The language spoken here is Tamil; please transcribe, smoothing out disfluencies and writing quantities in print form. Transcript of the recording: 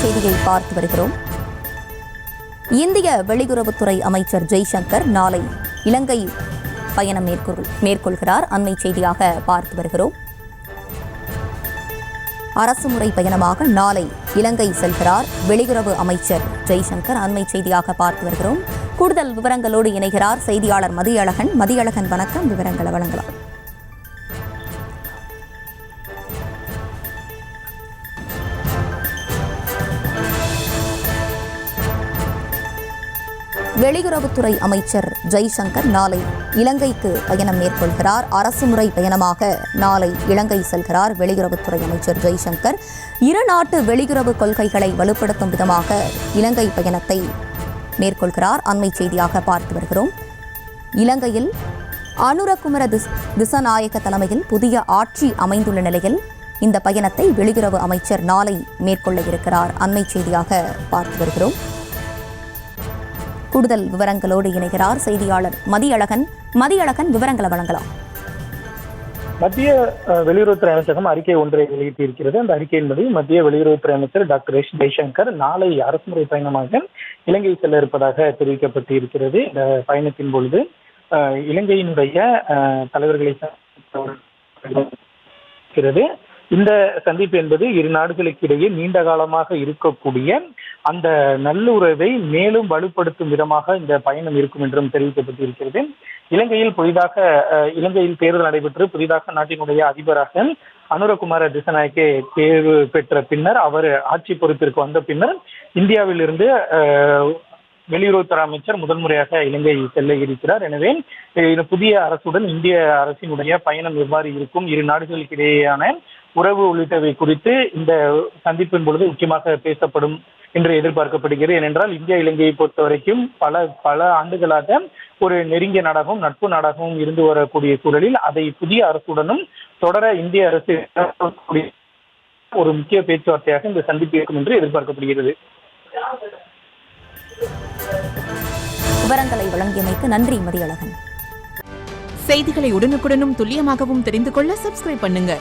செய்தியை பார்த்து வருகிறோம். இந்திய வெளியுறவுத்துறை அமைச்சர் ஜெய்சங்கர் நாளை இலங்கை பயணம் மேற்கொள்கிறார். அண்மை செய்தியாக பார்த்து வருகிறோம். அரசுமுறை பயணமாக நாளை இலங்கை செல்கிறார் வெளியுறவு அமைச்சர் ஜெய்சங்கர். அண்மை செய்தியாக பார்த்து வருகிறோம். கூடுதல் விவரங்களோடு இணைகிறார் செய்தியாளர் மதியழகன். மதியழகன், வணக்கம். விவரங்களை வழங்கலாம். வெளியுறவுத்துறை அமைச்சர் ஜெய்சங்கர் நாளை இலங்கைக்கு பயணம் மேற்கொள்கிறார். அரசுமுறை பயணமாக நாளை இலங்கை செல்கிறார் வெளியுறவுத்துறை அமைச்சர் ஜெய்சங்கர். இரு நாட்டு வெளியுறவு கொள்கைகளை வலுப்படுத்தும் விதமாக இலங்கை பயணத்தை மேற்கொள்கிறார். அண்மை செய்தியாக பார்த்து வருகிறோம். இலங்கையில் அனுரகுமார திசாநாயக்க தலைமையில் புதிய ஆட்சி அமைந்துள்ள நிலையில் இந்த பயணத்தை வெளியுறவு அமைச்சர் நாளை மேற்கொள்ள இருக்கிறார். அண்மை செய்தியாக பார்த்து வருகிறோம். கூடுதல் விவரங்களோடு இணைகிறார் செய்தியாளர் மதியழகன். மதியழகன், விவரங்களை வழங்கலாம். மத்திய வெளியுறவுத்துறை அமைச்சகம் அறிக்கை ஒன்றை வெளியிட்டிருக்கிறது. அந்த அறிக்கையின்படி மத்திய வெளியுறவுத்துறை அமைச்சர் டாக்டர் எஸ் ஜெய்சங்கர் நாளை அரசுமுறை பயணமாக இலங்கை செல்ல இருப்பதாக தெரிவிக்கப்பட்டு இருக்கிறது. இந்த பயணத்தின் பொழுது இலங்கையினுடைய தலைவர்களை இருக்கிறது. இந்த சந்திப்பு என்பது இரு நாடுகளுக்கு இடையே நீண்ட காலமாக இருக்கக்கூடிய அந்த நல்லுறவை மேலும் வலுப்படுத்தும் விதமாக இந்த பயணம் இருக்கும் என்றும் தெரிவிக்கப்பட்டிருக்கிறது. இலங்கையில் தேர்தல் நடைபெற்று புதிதாக நாட்டினுடைய அதிபராக அனுரகுமார திசாநாயக்கே தேர்வு பெற்ற பின்னர், அவர் ஆட்சி பொறுப்பிற்கு வந்த பின்னர் இந்தியாவிலிருந்து வெளியுறவுத்துறை அமைச்சர் முதல் முறையாக இலங்கை செல்ல இருக்கிறார். எனவே புதிய அரசுடன் இந்திய அரசினுடைய பயணம் எவ்வாறு இருக்கும், இரு நாடுகளுக்கு இடையேயான உறவு உள்ளிட்டவை குறித்து இந்த சந்திப்பின் பொழுது முக்கியமாக பேசப்படும் என்று எதிர்பார்க்கப்படுகிறது. ஏனென்றால் இந்தியா இலங்கையை பொறுத்த வரைக்கும் பல ஆண்டுகளாக ஒரு நெருங்கிய நாடாகவும் நட்பு நாடாகவும் இருந்து வரக்கூடிய சூழலில் அதை புதிய அரசுடனும் தொடர இந்திய அரசு ஒரு முக்கிய பேச்சுவார்த்தையாக இந்த சந்திப்பு இருக்கும் என்று எதிர்பார்க்கப்படுகிறது. விவரங்களை வழங்கியமைக்கு நன்றி மதியழகன். செய்திகளை உடனுக்குடனும் துல்லியமாகவும் தெரிந்து கொள்ள சப்ஸ்கிரைப் பண்ணுங்க.